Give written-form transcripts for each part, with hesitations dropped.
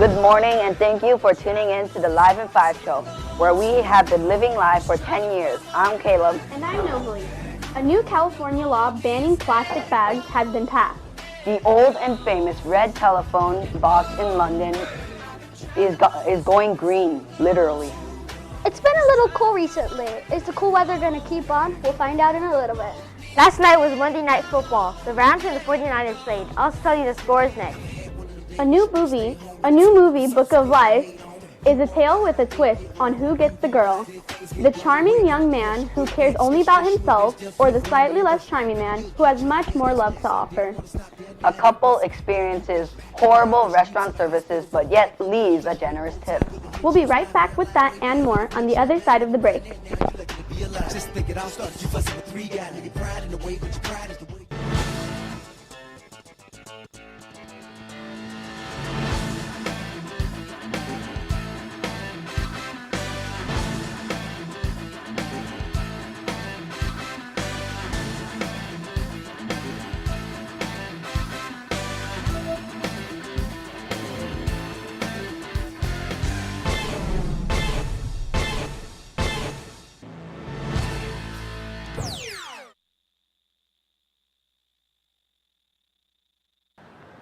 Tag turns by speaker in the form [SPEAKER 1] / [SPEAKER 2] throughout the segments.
[SPEAKER 1] Good morning and thank you for tuning in to the Live in 5 show, where we have been living live for 10 years. I'm Caleb.
[SPEAKER 2] And I'm Novalie. A new California law banning plastic bags has been passed.
[SPEAKER 1] The old and famous red telephone box in London is going green, literally.
[SPEAKER 3] It's been a little cool recently. Is the cool weather going to keep on? We'll find out in a little bit.
[SPEAKER 4] Last night was Monday Night Football. The Rams and the 49ers played. I'll tell you the scores next.
[SPEAKER 2] A new movie, Book of Life, is a tale with a twist on who gets the girl. The charming young man who cares only about himself, or the slightly less charming man who has much more love to offer.
[SPEAKER 1] A couple experiences horrible restaurant services, but yet leaves a generous tip.
[SPEAKER 2] We'll be right back with that and more on the other side of the break.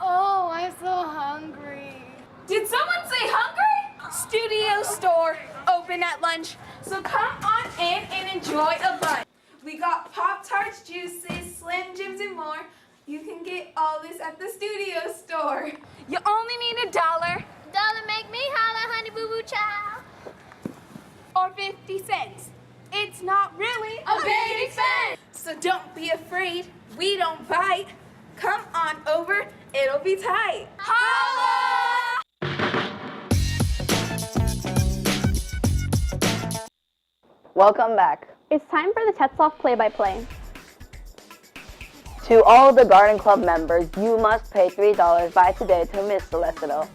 [SPEAKER 5] Oh, I'm so hungry.
[SPEAKER 6] Did someone say hungry? Studio store, open at lunch. So come on in and enjoy a bunch. We got Pop-Tarts, juices, Slim Jims, and more. You can get all this at the studio store. You only need $1.
[SPEAKER 3] Dollar make me holla, honey boo boo child.
[SPEAKER 6] Or 50 cents. It's not really a big expense. So don't be afraid, we don't bite. Come on over, it'll be tight. Holla!
[SPEAKER 1] Welcome back.
[SPEAKER 2] It's time for the Tetzlaff play-by-play.
[SPEAKER 1] To all the Garden Club members, you must pay $3 by today to Miss Celestial.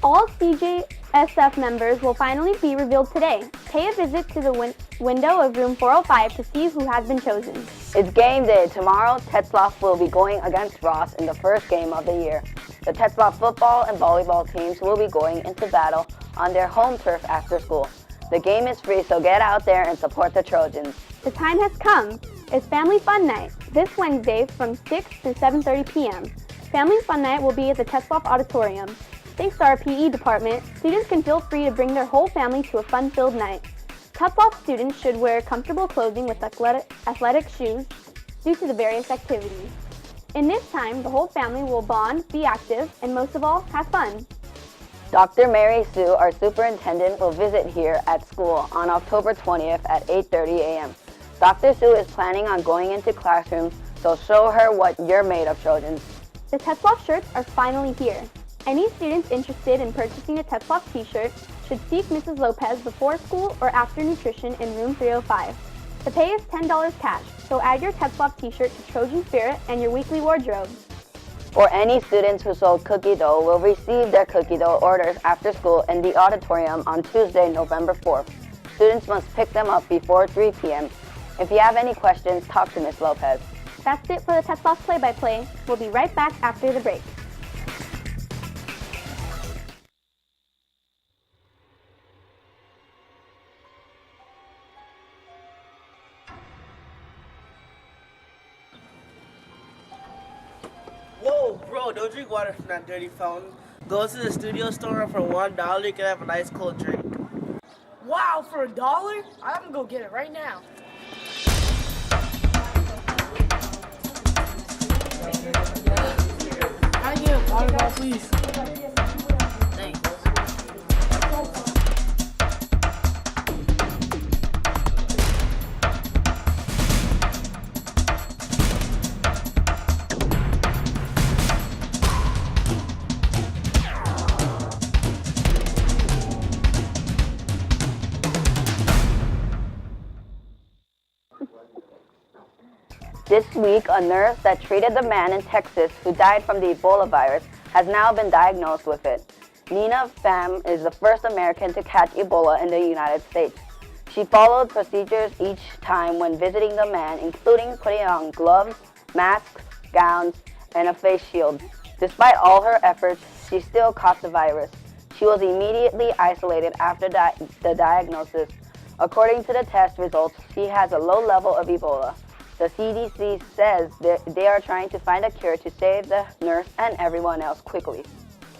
[SPEAKER 2] All CJSF members will finally be revealed today. Pay a visit to the window of room 405 to see who has been chosen.
[SPEAKER 1] It's game day. Tomorrow, Tetzlaff will be going against Ross in the first game of the year. The Tetzlaff football and volleyball teams will be going into battle on their home turf after school. The game is free, so get out there and support the Trojans.
[SPEAKER 2] The time has come. It's Family Fun Night, this Wednesday from 6 to 7:30 p.m. Family Fun Night will be at the Tetzlaff Auditorium. Thanks to our PE department, students can feel free to bring their whole family to a fun-filled night. Tetzlaff students should wear comfortable clothing with athletic shoes due to the various activities. In this time, the whole family will bond, be active, and most of all, have fun.
[SPEAKER 1] Dr. Mary Sue, our superintendent, will visit here at school on October 20th at 8:30 a.m. Dr. Sue is planning on going into classrooms, so show her what you're made of, Trojans.
[SPEAKER 2] The Tetzlaff shirts are finally here. Any students interested in purchasing a Tetzlaff t-shirt should seek Mrs. Lopez before school or after nutrition in room 305. The pay is $10 cash, so add your Tetzlaff t-shirt to Trojan Spirit and your weekly wardrobe.
[SPEAKER 1] For any students who sold cookie dough will receive their cookie dough orders after school in the auditorium on Tuesday, November 4th. Students must pick them up before 3 p.m. If you have any questions, talk to Ms. Lopez.
[SPEAKER 2] That's it for the Tetzlaff play-by-play. We'll be right back after the break.
[SPEAKER 7] Whoa, bro, don't drink water from that dirty fountain. Go to the studio store and for $1 you can have a nice cold drink.
[SPEAKER 5] Wow, for $1? I'm gonna go get it right now. Can I get a water bottle, please?
[SPEAKER 7] Thanks.
[SPEAKER 1] This week, a nurse that treated the man in Texas who died from the Ebola virus has now been diagnosed with it. Nina Pham is the first American to catch Ebola in the United States. She followed procedures each time when visiting the man, including putting on gloves, masks, gowns, and a face shield. Despite all her efforts, she still caught the virus. She was immediately isolated after the diagnosis. According to the test results, she has a low level of Ebola. The CDC says they are trying to find a cure to save the nurse and everyone else quickly.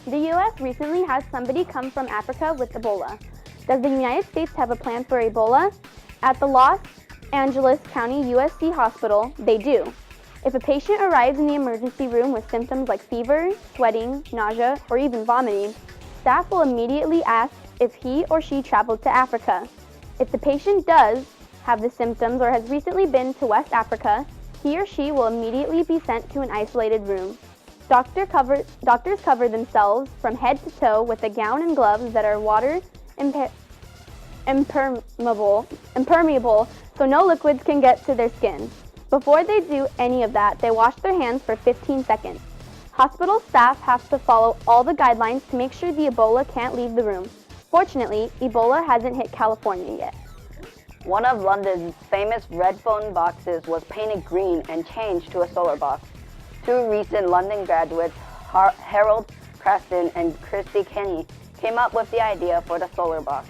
[SPEAKER 2] The U.S. recently had somebody come from Africa with Ebola. Does the United States have a plan for Ebola? At the Los Angeles County USC Hospital, they do. If a patient arrives in the emergency room with symptoms like fever, sweating, nausea, or even vomiting, staff will immediately ask if he or she traveled to Africa. If the patient does have the symptoms or has recently been to West Africa, he or she will immediately be sent to an isolated room. Doctors cover themselves from head to toe with a gown and gloves that are water impermeable, so no liquids can get to their skin. Before they do any of that, they wash their hands for 15 seconds. Hospital staff have to follow all the guidelines to make sure the Ebola can't leave the room. Fortunately, Ebola hasn't hit California yet.
[SPEAKER 1] One of London's famous red phone boxes was painted green and changed to a solar box. Two recent London graduates, Harold Creston and Christy Kenny, came up with the idea for the solar box.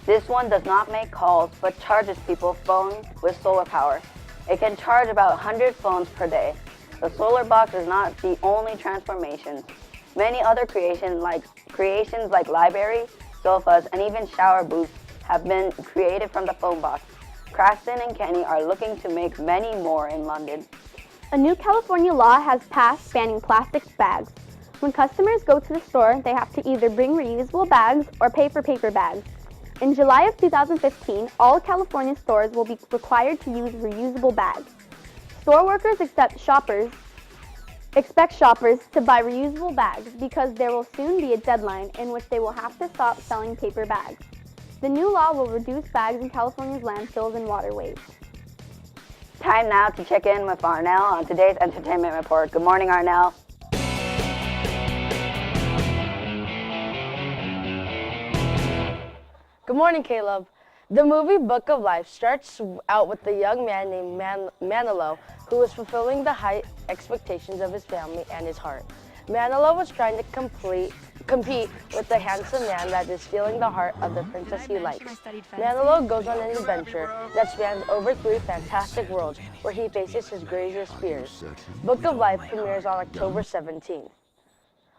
[SPEAKER 1] This one does not make calls, but charges people's phones with solar power. It can charge about 100 phones per day. The solar box is not the only transformation. Many other creations like libraries, sofas, and even shower booths have been created from the phone box. Creston and Kenny are looking to make many more in London.
[SPEAKER 2] A new California law has passed banning plastic bags. When customers go to the store, they have to either bring reusable bags or pay for paper bags. In July of 2015, all California stores will be required to use reusable bags. Store workers expect shoppers to buy reusable bags because there will soon be a deadline in which they will have to stop selling paper bags. The new law will reduce bags in California's landfills and waterways.
[SPEAKER 1] Time now to check in with Arnell on today's entertainment report. Good morning, Arnell.
[SPEAKER 8] Good morning, Caleb. The movie Book of Life starts out with a young man named Manolo who was fulfilling the high expectations of his family and his heart. Manolo was trying to compete with the handsome man that is stealing the heart of the princess he likes. Manolo goes on an adventure that spans over 3 fantastic worlds where he faces his greatest fears. Book of Life premieres on October 17th.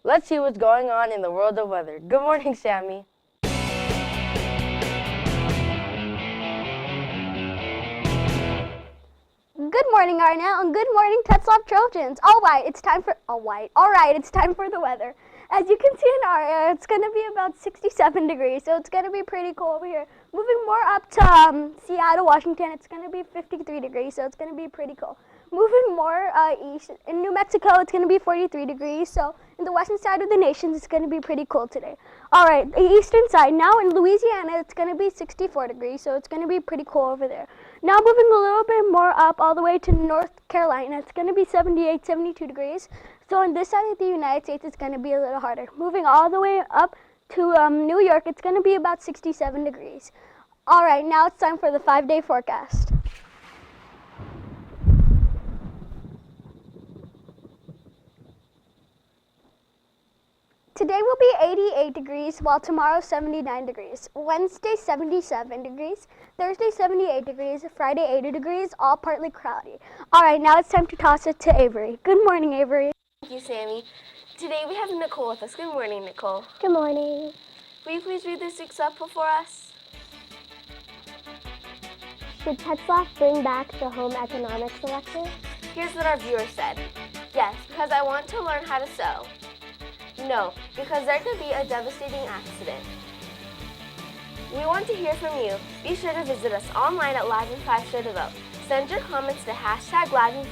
[SPEAKER 8] Let's see what's going on in the world of weather. Good morning, Sammy.
[SPEAKER 3] Good morning, Arnell, and good morning, Tetzlaff Trojans. All right, it's time for the weather. As you can see in our area, it's going to be about 67 degrees, so it's going to be pretty cool over here. Moving more up to Seattle, Washington, it's going to be 53 degrees, so it's going to be pretty cool. Moving more east, in New Mexico, it's going to be 43 degrees, so in the western side of the nation, it's going to be pretty cool today. All right, the eastern side, now in Louisiana, it's going to be 64 degrees, so it's going to be pretty cool over there. Now moving a little bit more up all the way to North Carolina, it's going to be 78, 72 degrees. So on this side of the United States, it's going to be a little harder. Moving all the way up to New York, it's going to be about 67 degrees. All right, now it's time for the 5-day forecast. Today will be 88 degrees, while tomorrow 79 degrees. Wednesday 77 degrees, Thursday 78 degrees, Friday 80 degrees, all partly cloudy. All right, now it's time to toss it to Avery. Good morning, Avery.
[SPEAKER 9] Thank you, Sammy. Today we have Nicole with us. Good morning, Nicole.
[SPEAKER 3] Good morning.
[SPEAKER 9] Will you please read this week's Up for us?
[SPEAKER 3] Should Tetzlaff bring back the home economics elective?
[SPEAKER 9] Here's what our viewer said. Yes, because I want to learn how to sew. No, because there could be a devastating accident. We want to hear from you. Be sure to visit us online at Live in 5 Show to vote. Send your comments to hashtag Live in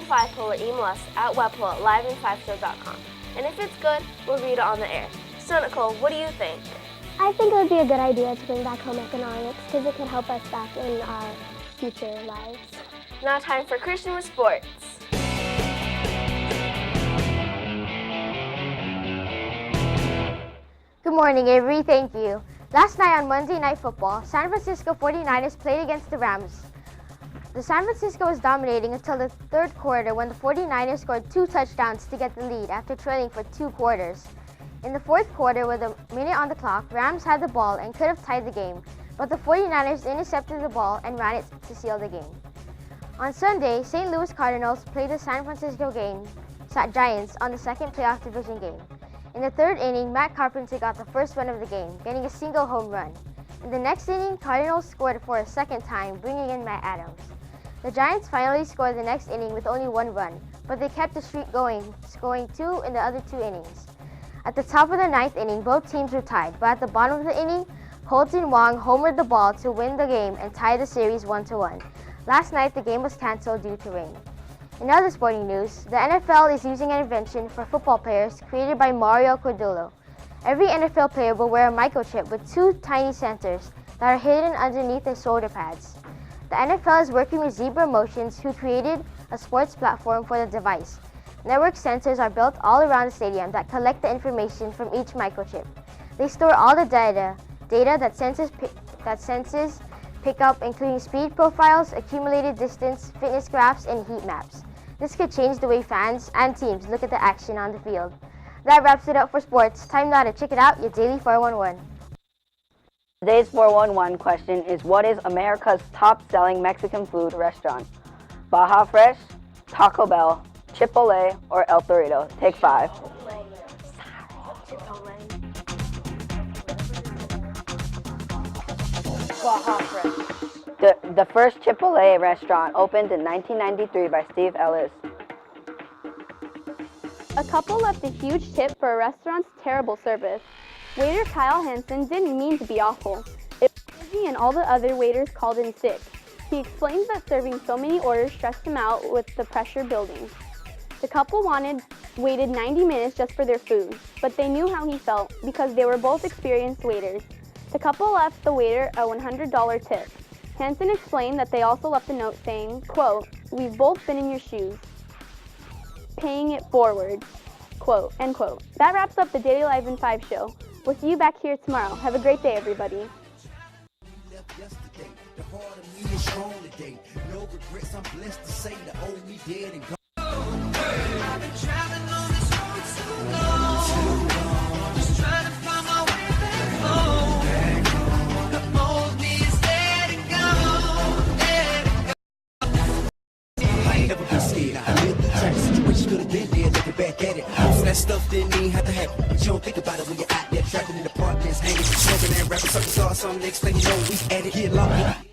[SPEAKER 9] 5 poll or email us at webpoll@liveinfiveshow.com. And if it's good, we'll read it on the air. So Nicole, what do you think?
[SPEAKER 3] I think it would be a good idea to bring back home economics because it could help us back in our future lives.
[SPEAKER 9] Now time for Christian with sports.
[SPEAKER 4] Good morning, Avery. Thank you. Last night on Monday Night Football, San Francisco 49ers played against the Rams. The San Francisco was dominating until the third quarter when the 49ers scored 2 touchdowns to get the lead after trailing for 2 quarters. In the fourth quarter, with a minute on the clock, Rams had the ball and could have tied the game, but the 49ers intercepted the ball and ran it to seal the game. On Sunday, St. Louis Cardinals played the San Francisco Giants on the second playoff division game. In the third inning, Matt Carpenter got the first run of the game, getting a single home run. In the next inning, Cardinals scored for a second time, bringing in Matt Adams. The Giants finally scored the next inning with only one run, but they kept the streak going, scoring 2 in the other 2 innings. At the top of the ninth inning, both teams were tied, but at the bottom of the inning, Colton Wong homered the ball to win the game and tie the series 1-1. Last night, the game was canceled due to rain. In other sporting news, the NFL is using an invention for football players created by Mario Cordullo. Every NFL player will wear a microchip with 2 tiny sensors that are hidden underneath their shoulder pads. The NFL is working with Zebra Motions, who created a sports platform for the device. Network sensors are built all around the stadium that collect the information from each microchip. They store all the data that senses pick up, including speed profiles, accumulated distance, fitness graphs, and heat maps. This could change the way fans and teams look at the action on the field. That wraps it up for sports. Time now to check it out, your daily 411.
[SPEAKER 1] Today's 411 question is, what is America's top-selling Mexican food restaurant? Baja Fresh, Taco Bell, Chipotle, or El Torito? Take 5.
[SPEAKER 2] Baja Fresh.
[SPEAKER 1] The first Chipotle restaurant opened in 1993 by Steve Ellis.
[SPEAKER 2] A couple left a huge tip for a restaurant's terrible service. Waiter Kyle Hansen didn't mean to be awful. It was busy and all the other waiters called in sick. He explained that serving so many orders stressed him out with the pressure building. The couple waited 90 minutes just for their food, but they knew how he felt because they were both experienced waiters. The couple left the waiter a $100 tip. Hansen explained that they also left a note saying, quote, "We've both been in your shoes, paying it forward," quote, end quote. That wraps up the Daily Live in 5 show. We'll see you back here tomorrow. Have a great day, everybody.
[SPEAKER 10] That stuff didn't even have to happen, but you don't think about it when you're out there trapping in apartments, hanging, smoking and rapping, sucking sauce on next thing you know we at it, get locked.